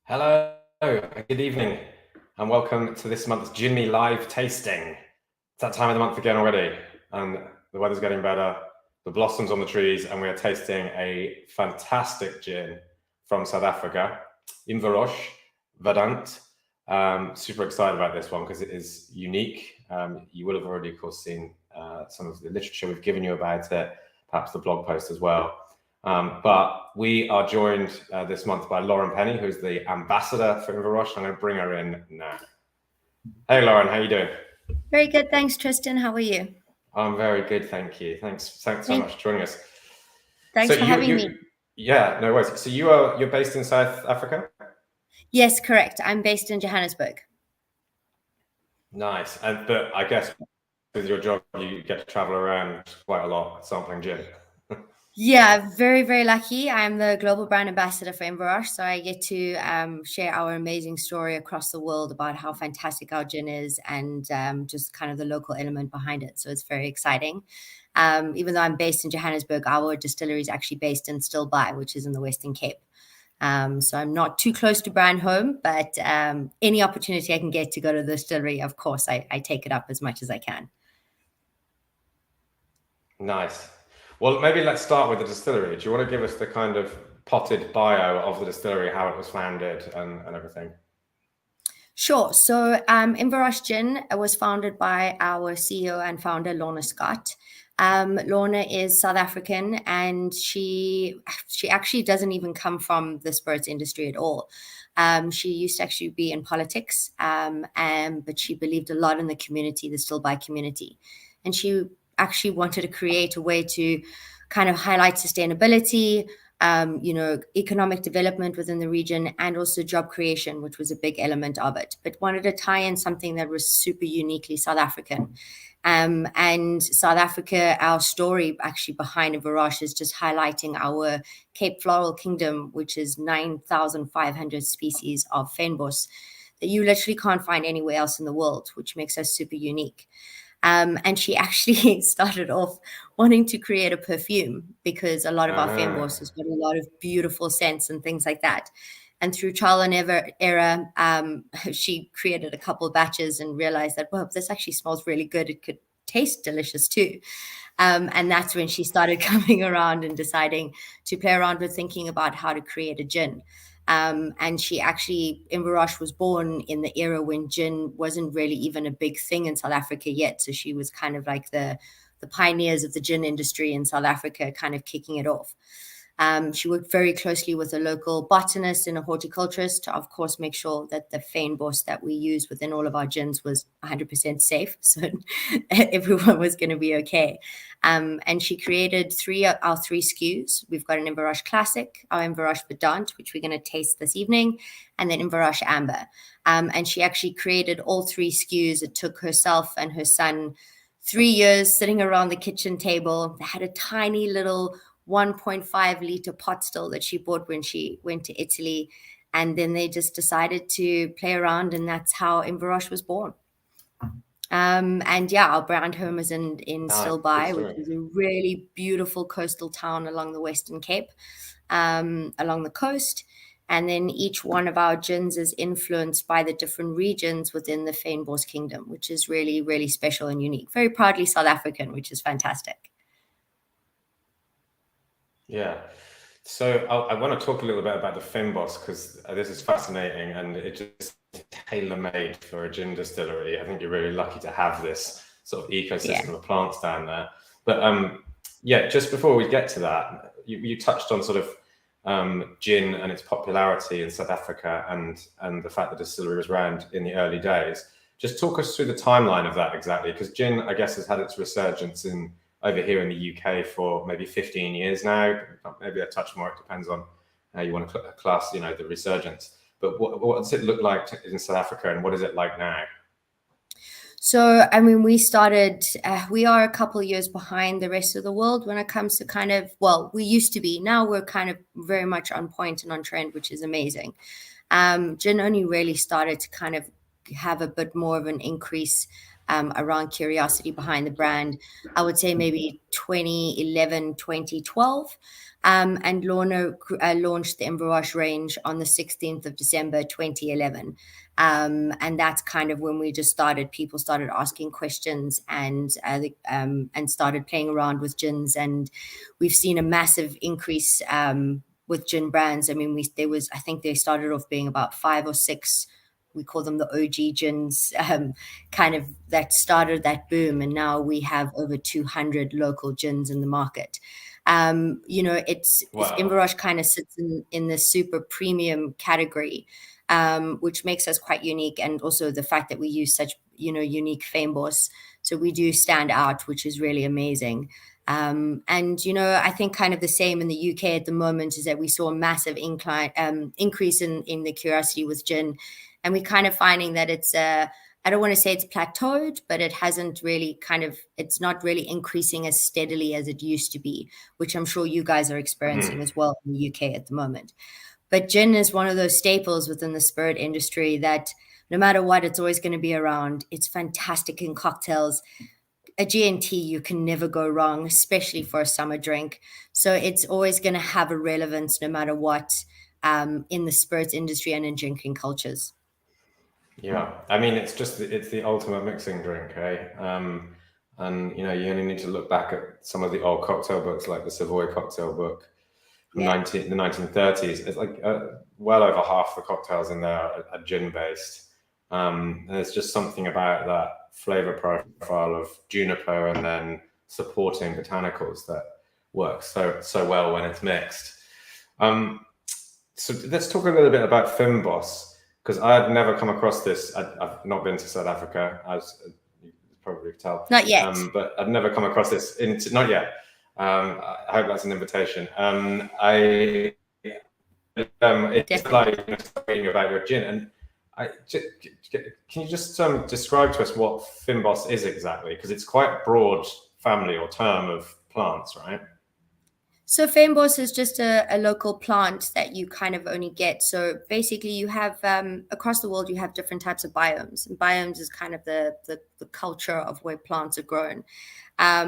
Hello, good evening, and welcome to this month's Gin Me live tasting. It's that time of the month again already, and the weather's getting better, the blossoms on the trees, and we are tasting a fantastic gin from South Africa, Inverroche Verdant. Super excited about this one because it is unique. You will have already, of course, seen some of the literature we've given you about it, perhaps the blog post as well. But we are joined this month by Lauren Penny, who's the ambassador for Inverroche. I'm going to bring her in now. Hey, Lauren, how are you doing? Very good. Thanks, Tristan. How are you? I'm very good, thank you. Thanks so much for joining us. Thanks for having me. Yeah, no worries. So you're based in South Africa? Yes, correct. I'm based in Johannesburg. Nice. But I guess with your job, you get to travel around quite a lot sampling gin. Yeah, very, very lucky. I'm the global brand ambassador for Inverroche, so I get to share our amazing story across the world about how fantastic our gin is and just kind of the local element behind it. So it's very exciting. Even though I'm based in Johannesburg, our distillery is actually based in Stilbaai, which is in the Western Cape. So I'm not too close to brand home, but any opportunity I can get to go to the distillery, of course, I take it up as much as I can. Nice. Well, maybe let's start with the distillery. Do you want to give us the kind of potted bio of the distillery, how it was founded and everything? Sure. So Inverroche Gin was founded by our CEO and founder, Lorna Scott. Lorna is South African, and she actually doesn't even come from the spirits industry at all. She used to actually be in politics, but she believed a lot in the community, the Stilbaai community. And she actually wanted to create a way to kind of highlight sustainability, economic development within the region, and also job creation, which was a big element of it, but wanted to tie in something that was super uniquely South African. And South Africa, our story actually behind Inverroche is just highlighting our Cape Floral Kingdom, which is 9,500 species of fynbos that you literally can't find anywhere else in the world, which makes us super unique. And she actually started off wanting to create a perfume because a lot of our fynbos has got a lot of beautiful scents and things like that. And through trial and error, she created a couple of batches and realized that, well, this actually smells really good. It could taste delicious too. And that's when she started coming around and deciding to play around with thinking about how to create a gin. And she actually, Inverroche was born in the era when gin wasn't really even a big thing in South Africa yet. So she was kind of like the pioneers of the gin industry in South Africa, kind of kicking it off. She worked very closely with a local botanist and a horticulturist to, of course, make sure that the fynbos that we use within all of our gins was 100% safe, so everyone was going to be okay. And she created our three SKUs. We've got an Inverroche Classic, our Inverroche Verdant, which we're going to taste this evening, and then Inverroche Amber. And she actually created all three SKUs. It took herself and her son 3 years sitting around the kitchen table. They had a tiny little 1.5 liter pot still that she bought when she went to Italy. And then they just decided to play around, and that's how Inverroche was born. And yeah, our brand home is in Stilbaai, which is a really beautiful coastal town along the Western Cape, along the coast. And then each one of our gins is influenced by the different regions within the fynbos kingdom, which is really, really special and unique. Very proudly South African, which is fantastic. Yeah. So I want to talk a little bit about the fynbos because this is fascinating and it just tailor-made for a gin distillery. I think you're really lucky to have this sort of ecosystem of plants down there. But yeah, just before we get to that, you touched on sort of gin and its popularity in South Africa and the fact that distillery was around in the early days. Just talk us through the timeline of that exactly, because gin, I guess, has had its resurgence over here in the UK for maybe 15 years now, maybe a touch more. It depends on how you want to class, the resurgence. But what does it look like in South Africa, and what is it like now? So, I mean, we are a couple of years behind the rest of the world when it comes to we used to be. Now we're kind of very much on point and on trend, which is amazing. Gin only really started to kind of have a bit more of an increase around curiosity behind the brand. I would say maybe 2011, 2012. And Lorna launched the Inverroche range on the 16th of December 2011. And that's kind of when we just started. People started asking questions and started playing around with gins, and we've seen a massive increase with gin brands. I mean, I think they started off being about 5 or 6. We call them the OG gins, kind of that started that boom, and now we have over 200 local gins in the market. It's Inverroche kind of sits in the super premium category, which makes us quite unique, and also the fact that we use such unique fembos, so we do stand out, which is really amazing. And I think kind of the same in the UK at the moment is that we saw a massive increase in the curiosity with gin, and we're kind of finding that it's I don't want to say it's plateaued, but it hasn't really it's not really increasing as steadily as it used to be, which I'm sure you guys are experiencing as well in the UK at the moment. But gin is one of those staples within the spirit industry that no matter what, it's always going to be around. It's fantastic in cocktails. A G&T, you can never go wrong, especially for a summer drink. So it's always going to have a relevance no matter what in the spirits industry and in drinking cultures. Yeah, I mean, it's the ultimate mixing drink, eh? And you only need to look back at some of the old cocktail books, like the Savoy cocktail book from the 1930s. It's like well over half the cocktails in there are gin based. And there's just something about that flavor profile of juniper and then supporting botanicals that works so well when it's mixed. So let's talk a little bit about Fembos, because I had never come across this. I've not been to South Africa, as you probably tell. Not yet. But I've never come across this. Not yet. I hope that's an invitation. It's like reading about your gin, and can you just describe to us what Fembos is exactly? Because it's quite a broad family or term of plants, right? So fembos is just a local plant that you kind of only get. So basically you have, across the world, you have different types of biomes. And biomes is kind of the culture of where plants are grown. A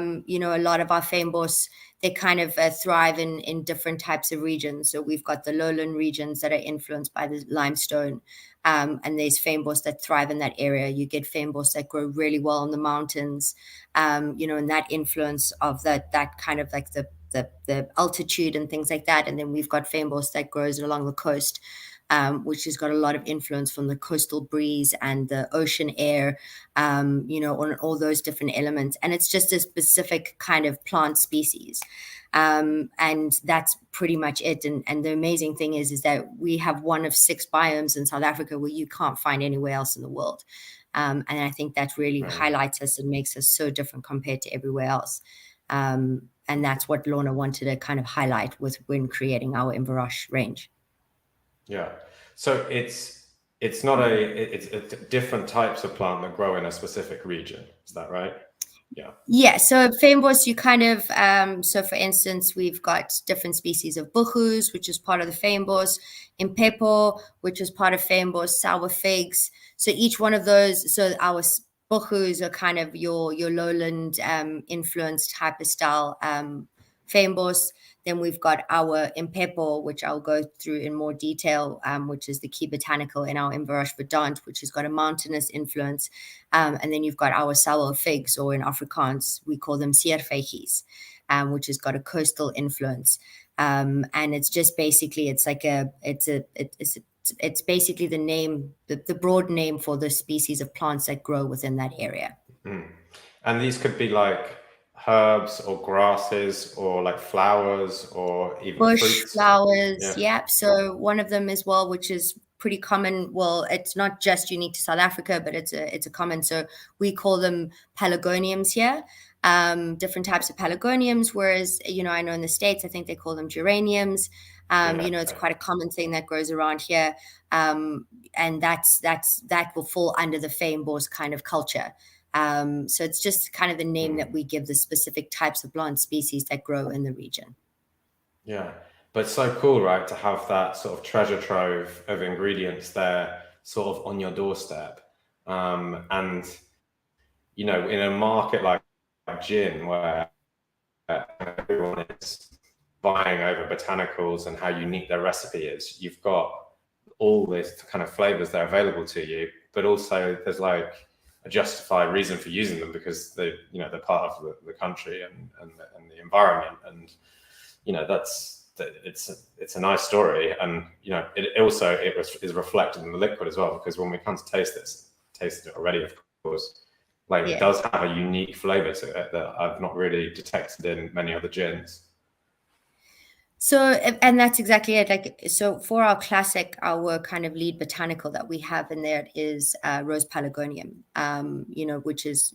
lot of our fembos, they kind of thrive in different types of regions. So we've got the lowland regions that are influenced by the limestone. And there's fembos that thrive in that area. You get fembos that grow really well in the mountains, and that influence of that kind of like the altitude and things like that. And then we've got fembos that grows along the coast, which has got a lot of influence from the coastal breeze and the ocean air, on all those different elements. And it's just a specific kind of plant species. And that's pretty much it. And the amazing thing is that we have one of 6 biomes in South Africa where you can't find anywhere else in the world. And I think that really highlights us and makes us so different compared to everywhere else. And that's what Lorna wanted to kind of highlight when creating our Inverroche range. Yeah. So it's different types of plant that grow in a specific region. Is that right? Yeah. Yeah. So fembos, you kind of, so for instance, we've got different species of buchus, which is part of the fembos, impepo, which is part of fembos, sour figs. So each one of those, so our buchus are kind of your lowland influenced hyper-style fembos. Then we've got our impepo, which I'll go through in more detail, which is the key botanical in our Inverroche Verdant, which has got a mountainous influence. And then you've got our sour figs, or in Afrikaans, we call them sierveggies, which has got a coastal influence. And it's just basically, it's basically the name, the broad name for the species of plants that grow within that area. And these could be like herbs or grasses or like flowers or even bush fruits. Flowers. Yeah. So one of them as well, which is pretty common. Well, it's not just unique to South Africa, but it's a common. So we call them pelargoniums here. Different types of pelargoniums, whereas I know in the States, I think they call them geraniums. It's quite a common thing that grows around here, and that will fall under the fembos kind of culture. So it's just kind of the name that we give the specific types of plant species that grow in the region. Yeah, but it's so cool, right, to have that sort of treasure trove of ingredients there, sort of on your doorstep. And you know, in a market like gin, where everyone is vying over botanicals and how unique their recipe is, you've got all these kind of flavors that are available to you, but also there's like a justified reason for using them because they, you know, they're part of the country and the environment, and you know it's a nice story, and you know it also is reflected in the liquid as well, because when we come to taste it already, of course, like it does have a unique flavor to it that I've not really detected in many other gins. So, and that's exactly it. Like, so for our classic, our kind of lead botanical that we have in there is rose pelargonium, you know, which is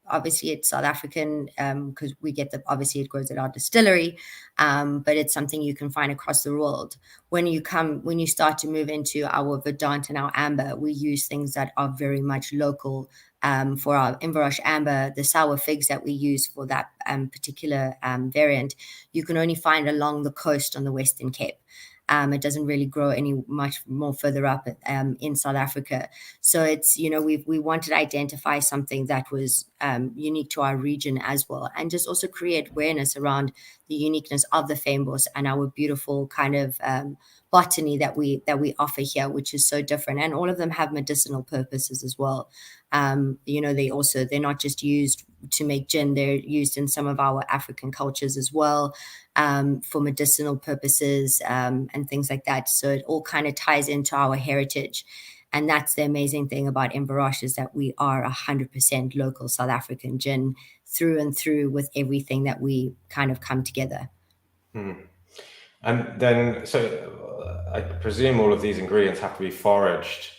obviously it's South African because we get obviously it grows at our distillery, but it's something you can find across the world. When you start to move into our Verdant and our amber, we use things that are very much local. For our Inverroche amber, the sour figs that we use for that particular variant, you can only find along the coast on the Western Cape. It doesn't really grow any much more further up in South Africa. So it's, you know, we wanted to identify something that was unique to our region as well, and just also create awareness around the uniqueness of the fynbos and our beautiful kind of botany that we offer here, which is so different. And all of them have medicinal purposes as well. You know, they're not just used to make gin, they're used in some of our African cultures as well, for medicinal purposes, and things like that. So it all kind of ties into our heritage. And that's the amazing thing about Inverroche, is that we are 100% local South African gin through and through, with everything that we kind of come together. And then, so I presume all of these ingredients have to be foraged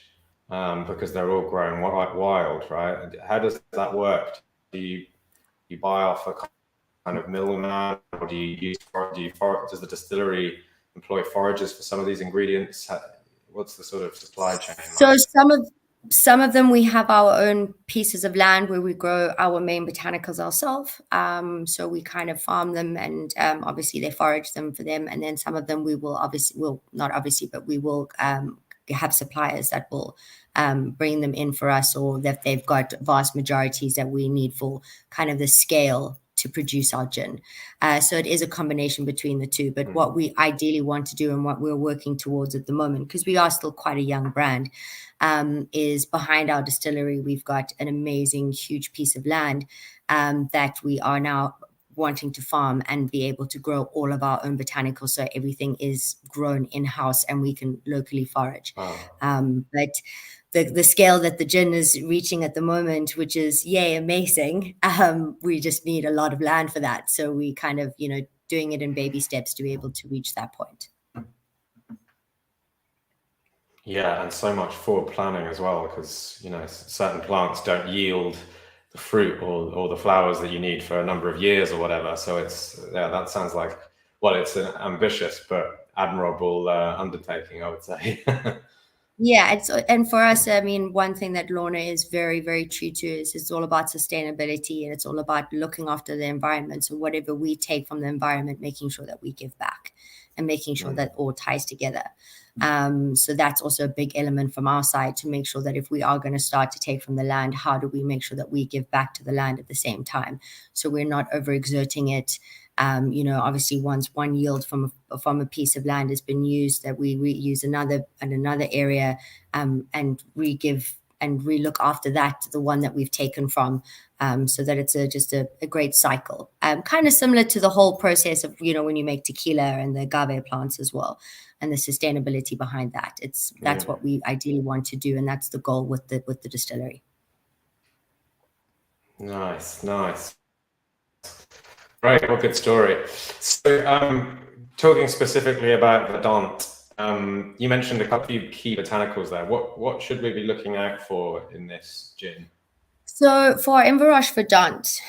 because they're all grown wild, right? How does that work? Do you buy off a kind of middleman, or do you use does the distillery employ foragers for some of these ingredients? What's the sort of supply chain like? So some of them, we have our own pieces of land where we grow our main botanicals ourselves. So we kind of farm them, and obviously they forage them for them. And then some of them we will have suppliers that will bring them in for us, or that they've got vast majorities that we need for kind of the scale to produce our gin. So it is a combination between the two. But what we ideally want to do, and what we're working towards at the moment, because we are still quite a young brand, is behind our distillery, we've got an amazing, huge piece of land that we are now wanting to farm and be able to grow all of our own botanicals. So everything is grown in-house and we can locally forage. Wow. But the scale that the gin is reaching at the moment, which is amazing, we just need a lot of land for that. So we kind of, you know, doing it in baby steps to be able to reach that point. Yeah, and so much forward planning as well, because you know certain plants don't yield the fruit or the flowers that you need for a number of years or whatever. So it's that sounds like, well, it's an ambitious but admirable undertaking, I would say. Yeah, and for us, I mean, one thing that Lorna is very, very true to is it's all about sustainability, and it's all about looking after the environment. So whatever we take from the environment, making sure that we give back, and making sure that all ties together. So that's also a big element from our side, to make sure that if we are going to start to take from the land, how do we make sure that we give back to the land at the same time? So we're not overexerting it. You know, obviously once one yield from a piece of land has been used, that we reuse another area, and re-give and re-look after that, the one that we've taken from, so that it's just a great cycle. Kind of similar to the whole process of, you know, when you make tequila and the agave plants as well, and the sustainability behind that. That's what we ideally want to do, and that's the goal with the distillery. Nice. Right, well, good story. So, talking specifically about Verdant, you mentioned a few key botanicals there. What should we be looking out for in this gin? So for Inverroche Verdant,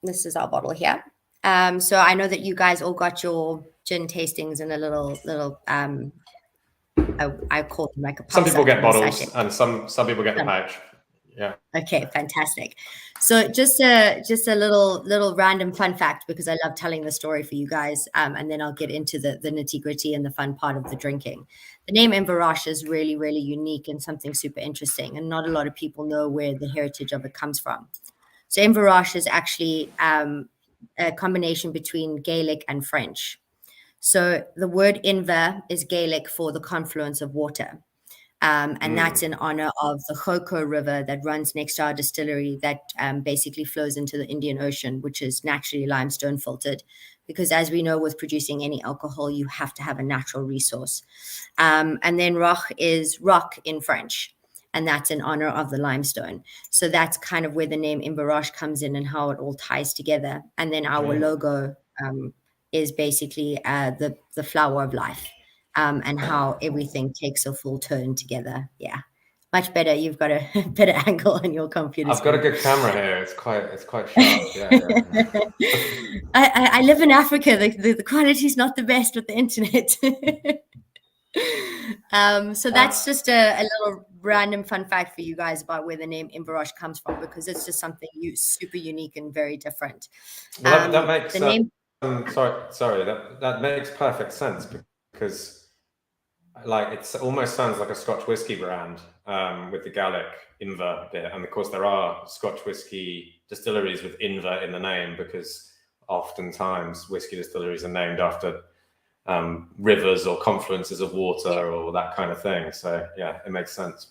this is our bottle here. So I know that you guys all got your gin tastings in a little I call them like a. Some people get bottles, and some people get the pouch. Yeah. Okay, fantastic. So just a little random fun fact, because I love telling the story for you guys, and then I'll get into the nitty gritty and the fun part of the drinking. The name Inverroche is really, really unique and something super interesting, and not a lot of people know where the heritage of it comes from. So Inverroche is actually a combination between Gaelic and French. So the word Inver is Gaelic for the confluence of water. And that's in honor of the Khoko River that runs next to our distillery that basically flows into the Indian Ocean, which is naturally limestone filtered. Because as we know, with producing any alcohol, you have to have a natural resource. And then Roch is rock in French, and that's in honor of the limestone. So that's kind of where the name Inverroche comes in and how it all ties together. And then our logo is basically the flower of life. And how everything takes a full turn together. Yeah, much better. You've got a better angle on your computer I've got a screen. good camera here. It's quite sharp. Yeah. I live in Africa. The quality is not the best with the internet. So that's just a little random fun fact for you guys about where the name Inverroche comes from, because it's just something super unique and very different. Well, that makes the name. sorry. That makes perfect sense, because like it almost sounds like a Scotch whiskey brand with the Gaelic Inver bit, and of course there are Scotch whiskey distilleries with Inver in the name, because oftentimes whiskey distilleries are named after rivers or confluences of water or that kind of thing. So yeah, it makes sense.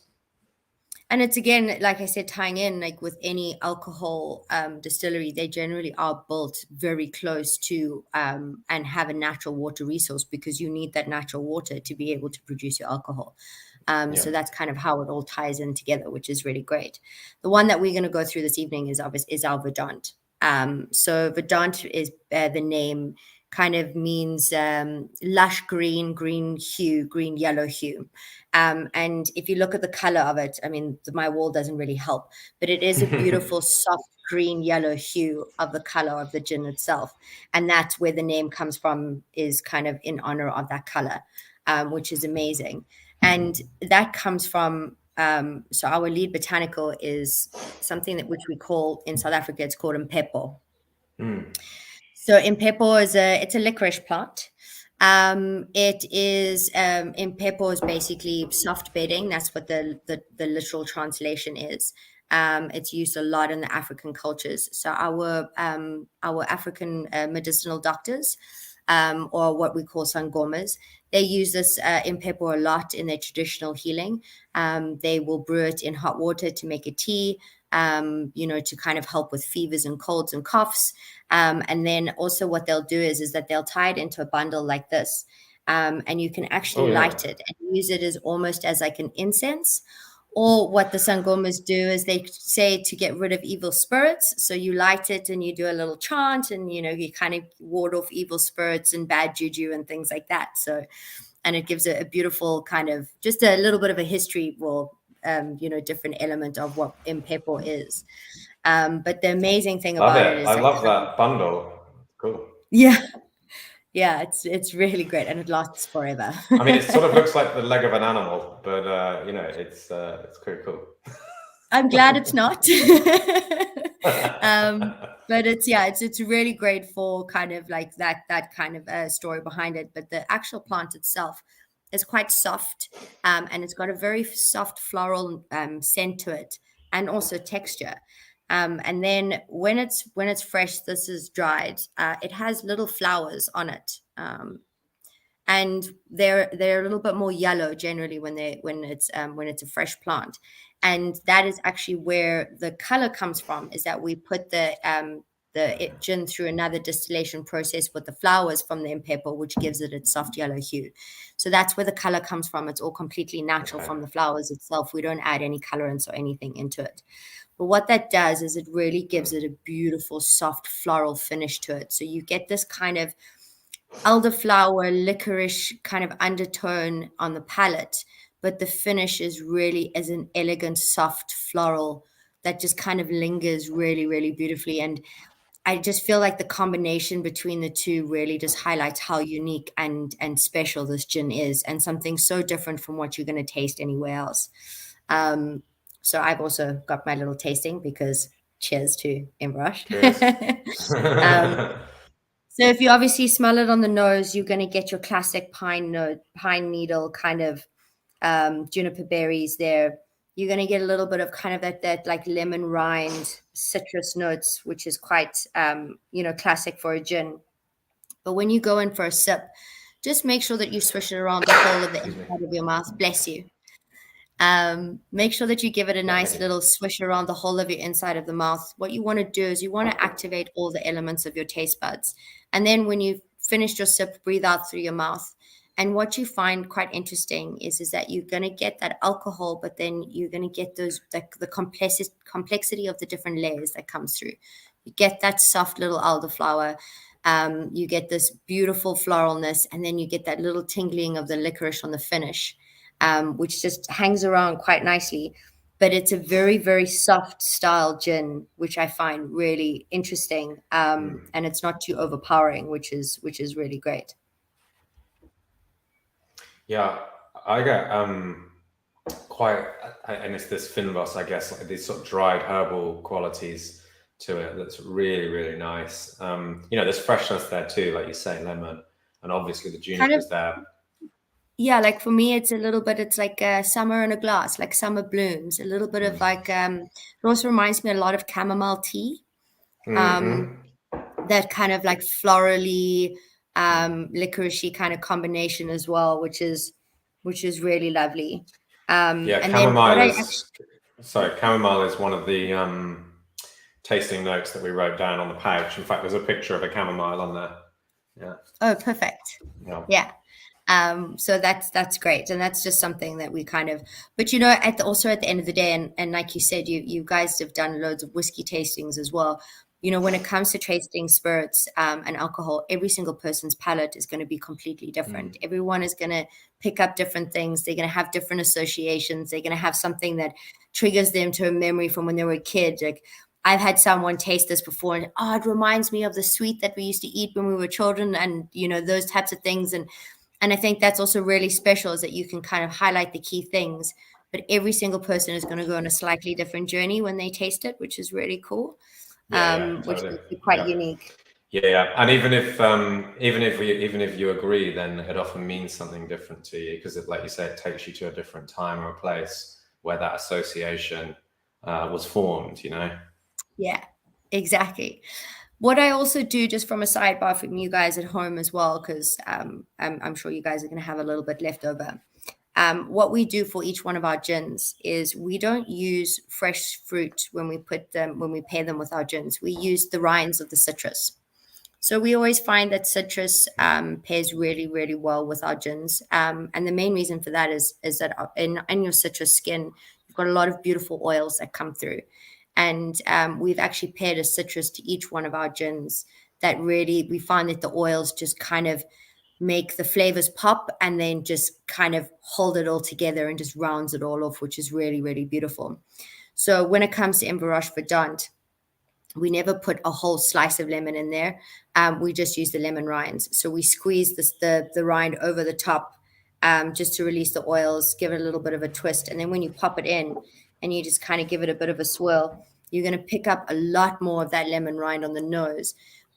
And it's, again, like I said, tying in, like with any alcohol distillery, they generally are built very close to and have a natural water resource, because you need that natural water to be able to produce your alcohol. So that's kind of how it all ties in together, which is really great. The one that we're going to go through this evening is our Verdant. So Verdant is the name kind of means lush green hue, green yellow hue. And if you look at the color of it, I mean, my wall doesn't really help, but it is a beautiful soft green yellow hue of the color of the gin itself. And that's where the name comes from, is kind of in honor of that color, which is amazing. And that comes from, so our lead botanical is something which we call in South Africa, it's called Mpepo. So Impepo it's a licorice plant. It is Impepo is basically soft bedding. That's what the literal translation is. It's used a lot in the African cultures. So our African medicinal doctors, or what we call sangomas, they use this Impepo a lot in their traditional healing. They will brew it in hot water to make a tea, to kind of help with fevers and colds and coughs. And then also what they'll do is that they'll tie it into a bundle like this. And you can actually light it and use it as almost as like an incense. Or what the Sangomas do is they say to get rid of evil spirits. So you light it and you do a little chant, and, you kind of ward off evil spirits and bad juju and things like that. So, and it gives a beautiful kind of, just a little bit of a history, different element of what Impepo is. But the amazing thing about it is I love that bundle. Cool. Yeah. Yeah, it's really great, and it lasts forever. I mean, it sort of looks like the leg of an animal, but it's pretty cool. I'm glad it's not. But it's really great for kind of like that kind of story behind it. But the actual plant itself is quite soft, and it's got a very soft floral scent to it, and also texture. And then when it's fresh, this is dried. It has little flowers on it, and they're a little bit more yellow generally when it's a fresh plant. And that is actually where the color comes from. Is that we put the gin through another distillation process with the flowers from the Impepo, which gives it its soft yellow hue. So that's where the color comes from. It's all completely natural from the flowers itself. We don't add any colorants or anything into it. But what that does is it really gives it a beautiful, soft floral finish to it. So you get this kind of elderflower, licorice kind of undertone on the palate, but the finish is really as an elegant, soft floral that just kind of lingers really, really beautifully. And I just feel like the combination between the two really just highlights how unique and special this gin is, and something so different from what you're going to taste anywhere else. So I've also got my little tasting, because cheers to Inverroche. Cheers. So if you obviously smell it on the nose, you're going to get your classic pine note, pine needle kind of juniper berries there. You're going to get a little bit of kind of that like lemon rind citrus notes, which is quite, classic for a gin. But when you go in for a sip, just make sure that you swish it around the whole of the inside of your mouth. Bless you. Make sure that you give it a nice little swish around the whole of your inside of the mouth. What you want to do is you want to activate all the elements of your taste buds. And then when you've finished your sip, breathe out through your mouth. And what you find quite interesting is that you're going to get that alcohol, but then you're going to get the complexity of the different layers that comes through. You get that soft little elderflower. You get this beautiful floralness, and then you get that little tingling of the licorice on the finish. Which just hangs around quite nicely. But it's a very, very soft style gin, which I find really interesting. And it's not too overpowering, which is really great. Yeah, I get quite, and it's this Fynbos, I guess, like these sort of dried herbal qualities to it that's really, really nice. There's freshness there too, like you say, lemon, and obviously the juniper's there. Yeah, like for me, it's a little bit, it's like summer in a glass, like summer blooms, a little bit of like, it also reminds me a lot of chamomile tea. That kind of like florally, licoricey kind of combination as well, which is really lovely. Yeah, and chamomile chamomile is one of the tasting notes that we wrote down on the pouch. In fact, there's a picture of a chamomile on there. Yeah. Oh, perfect. Yeah. So that's great. And that's just something that we kind of, but also at the end of the day, and like you said, you guys have done loads of whiskey tastings as well. When it comes to tasting spirits and alcohol, every single person's palate is going to be completely different. Everyone is going to pick up different things. They're going to have different associations. They're going to have something that triggers them to a memory from when they were a kid. Like I've had someone taste this before and, it reminds me of the sweet that we used to eat when we were children, and, those types of things. And I think that's also really special, is that you can kind of highlight the key things, but every single person is going to go on a slightly different journey when they taste it, which is really cool. Totally. Which is quite unique. Yeah, and even if you agree, then it often means something different to you, because like you say, it takes you to a different time or a place where that association was formed. Yeah, exactly. What I also do, just from a sidebar from you guys at home as well, because I'm sure you guys are going to have a little bit left over. What we do for each one of our gins is we don't use fresh fruit when we pair them with our gins. We use the rinds of the citrus. So we always find that citrus pairs really, really well with our gins. And the main reason for that is that in your citrus skin, you've got a lot of beautiful oils that come through. And we've actually paired a citrus to each one of our gins that really, we find that the oils just kind of make the flavors pop, and then just kind of hold it all together and just rounds it all off, which is really, really beautiful. So when it comes to Inverroche Verdant, we never put a whole slice of lemon in there. We just use the lemon rinds. So we squeeze the rind over the top just to release the oils, give it a little bit of a twist. And then when you pop it in and you just kind of give it a bit of a swirl, you're going to pick up a lot more of that lemon rind on the nose.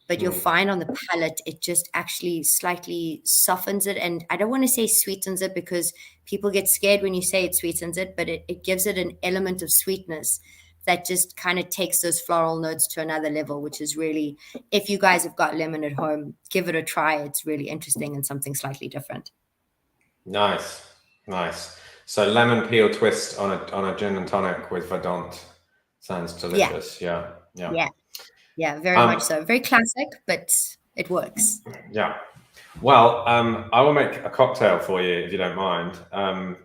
But you'll find on the palate, it just actually slightly softens it. And I don't want to say sweetens it, because people get scared when you say it sweetens it, but it gives it an element of sweetness that just kind of takes those floral notes to another level, which is really, if you guys have got lemon at home, give it a try. It's really interesting and something slightly different. Nice. So lemon peel twist on a gin and tonic with Verdant sounds delicious. Yeah, very much so. Very classic, but it works. Yeah. Well, I will make a cocktail for you if you don't mind.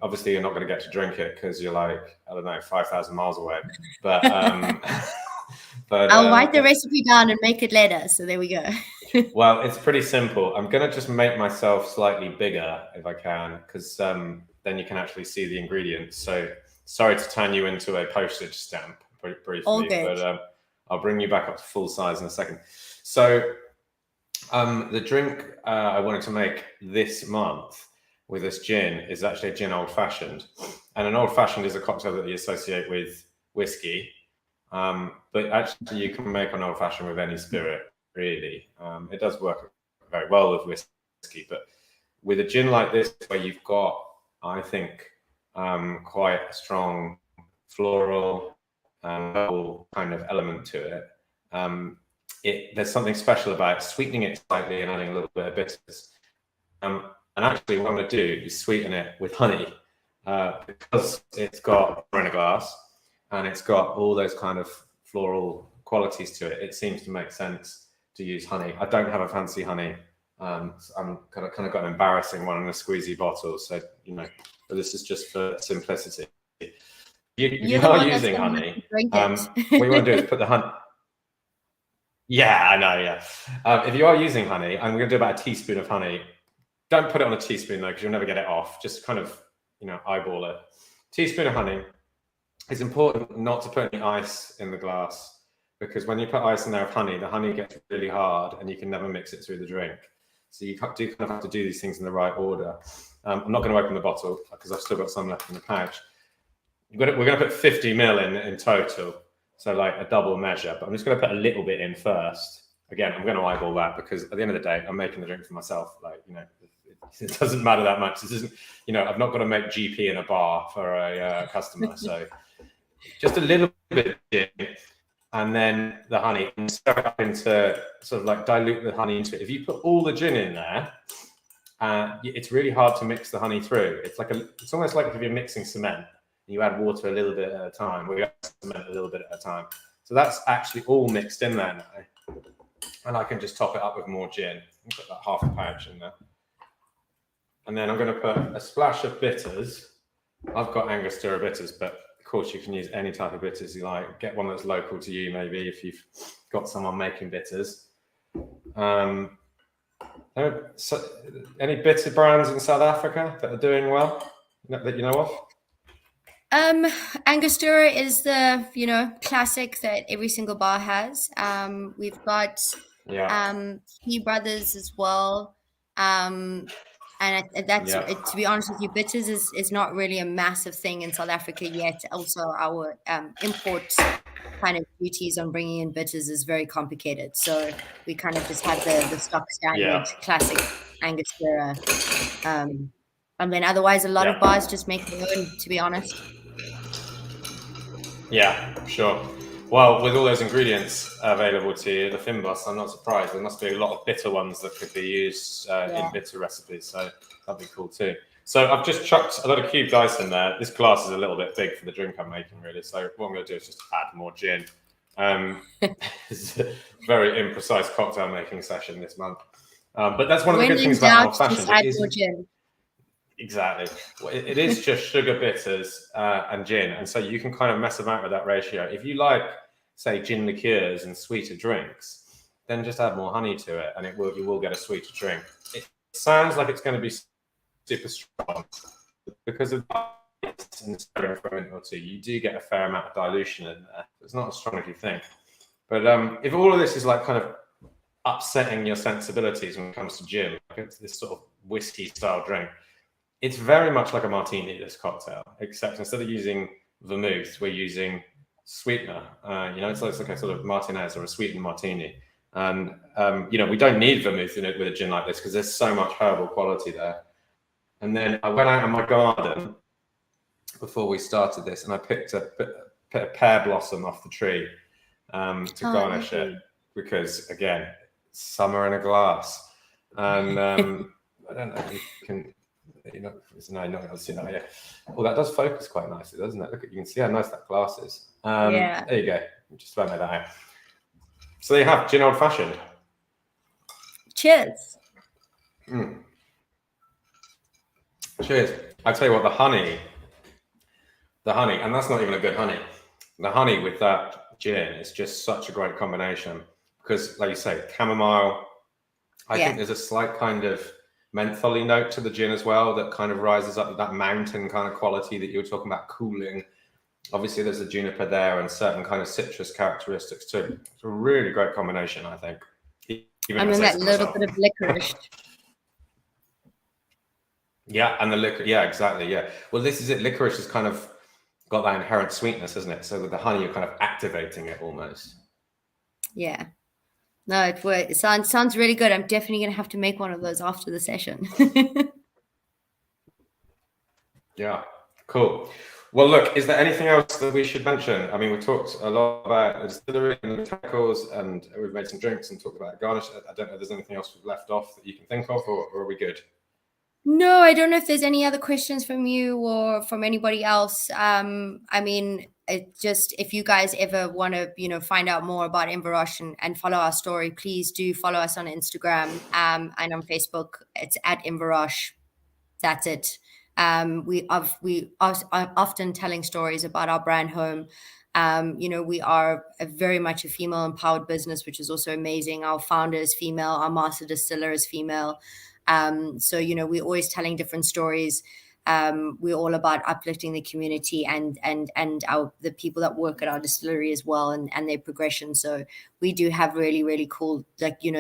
Obviously, you're not going to get to drink it because you're like, 5,000 miles away. But I'll write the recipe down and make it later. So there we go. Well, it's pretty simple. I'm going to just make myself slightly bigger if I can, because then you can actually see the ingredients. So sorry to turn you into a postage stamp briefly. All good. But I'll bring you back up to full size in a second. So the drink I wanted to make this month with this gin is actually a gin old fashioned. And an old fashioned is a cocktail that you associate with whiskey. But actually, you can make an old fashioned with any spirit, really. It does work very well with whiskey, but with a gin like this, where you've got, I think, quite a strong floral kind of element to it. There's something special about sweetening it slightly and adding a little bit of bitters. And actually, what I'm going to do is sweeten it with honey, because it's got in a glass and it's got all those kind of floral qualities to it. It seems to make sense to use honey. I don't have a fancy honey. I'm kind of got an embarrassing one in a squeezy bottle. So, but this is just for simplicity. If you're not using honey, what you want to do is put the honey. Yeah, I know. Yeah. If you are using honey, I'm going to do about a teaspoon of honey. Don't put it on a teaspoon though, because you'll never get it off. Just kind of, eyeball it. Teaspoon of honey. It's important not to put any ice in the glass, because when you put ice in there with honey, the honey gets really hard and you can never mix it through the drink. So you do kind of have to do these things in the right order. I'm not going to open the bottle because I've still got some left in the pouch. We're going to put 50 ml in total. So like a double measure, but I'm just going to put a little bit in first. Again, I'm going to eyeball that because at the end of the day, I'm making the drink for myself. Like, it doesn't matter that much. This isn't, I've not got to make GP in a bar for a customer. So just a little bit of gin and then the honey, and stir it up into sort of like dilute the honey into it. If you put all the gin in there, it's really hard to mix the honey through. It's almost like if you're mixing cement. You add water a little bit at a time, or you add cement a little bit at a time. So that's actually all mixed in there now. And I can just top it up with more gin. I'll put that half a pouch in there. And then I'm going to put a splash of bitters. I've got Angostura bitters, but of course you can use any type of bitters you like. Get one that's local to you, maybe, if you've got someone making bitters. So any bitter brands in South Africa that are doing well, that you know of? Angostura is the classic that every single bar has. We've got Key Brothers as well, and that's to be honest with you, bitters is not really a massive thing in South Africa yet. Also, our import kind of duties on bringing in bitters is very complicated, so we kind of just have the stock standard classic Angostura, and then otherwise a lot of bars just make their own, to be honest. Yeah, sure. Well, with all those ingredients available to you, the Fynbos, I'm not surprised. There must be a lot of bitter ones that could be used in bitter recipes, so that'd be cool too. So I've just chucked a lot of cubed ice in there. This glass is a little bit big for the drink I'm making, really. So what I'm going to do is just add more gin. It's a very imprecise cocktail making session this month. But that's one of the good things about old fashioned. Add more gin. Exactly. Well, it is just sugar, bitters, and gin. And so you can kind of mess about with that ratio. If you like, say, gin liqueurs and sweeter drinks, then just add more honey to it and you will get a sweeter drink. It sounds like it's going to be super strong because of and stirring for a minute or two. You do get a fair amount of dilution in there. It's not as strong as you think. But if all of this is like kind of upsetting your sensibilities when it comes to gin, like it's this sort of whiskey style drink, it's very much like a martini, this cocktail, except instead of using vermouth, we're using sweetener. It's like a sort of martinez or a sweetened martini. And, we don't need vermouth in it with a gin like this because there's so much herbal quality there. And then I went out in my garden before we started this and I picked a pear blossom off the tree to garnish it because, again, summer in a glass. And I don't know if you can... no, you're not going to see that yet. Well, that does focus quite nicely, doesn't it? Look, you can see how nice that glass is. There you go. Just about made that out. So there you have gin old fashioned. Cheers. Cheers. I tell you what, the honey, and that's not even a good honey. The honey with that gin is just such a great combination because, like you say, chamomile. I think there's a slight kind of mentholy note to the gin as well that kind of rises up with that mountain kind of quality that you were talking about cooling. Obviously there's a juniper there and certain kind of citrus characteristics too. It's a really great combination, I think. And then that little bit of licorice. Yeah, and the liquor, yeah, exactly, yeah. Well, this is it. Licorice is kind of got that inherent sweetness, isn't it? So with the honey, you're kind of activating it almost. Yeah. No, it sounds really good. I'm definitely going to have to make one of those after the session. Yeah, cool. Well, look, is there anything else that we should mention? I mean, we talked a lot about the distillery and the botanicals, and we've made some drinks and talked about garnish. I don't know if there's anything else we've left off that you can think of, or are we good? No, I don't know if there's any other questions from you or from anybody else. I mean, if you guys ever want to, find out more about Inverroche and follow our story, please do follow us on Instagram and on Facebook. It's at Inverroche. That's it. We are often telling stories about our brand home. We are very much a female empowered business, which is also amazing. Our founder is female, our master distiller is female. So we're always telling different stories. We're all about uplifting the community and the people that work at our distillery as well, and their progression. So we do have really, really cool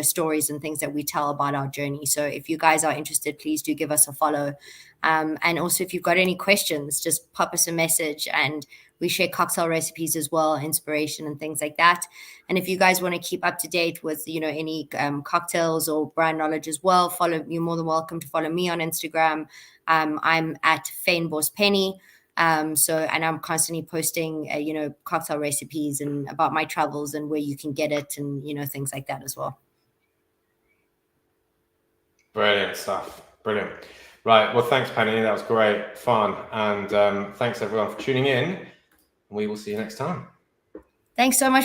stories and things that we tell about our journey. So if you guys are interested, please do give us a follow. And also, if you've got any questions, just pop us a message, and we share cocktail recipes as well, inspiration and things like that. And if you guys want to keep up to date with, any cocktails or brand knowledge as well, you're more than welcome to follow me on Instagram. I'm at Fynbos Penny. And I'm constantly posting, cocktail recipes and about my travels and where you can get it and, things like that as well. Brilliant stuff. Brilliant. Right. Well, thanks, Penny. That was great fun. And thanks, everyone, for tuning in. We will see you next time. Thanks so much.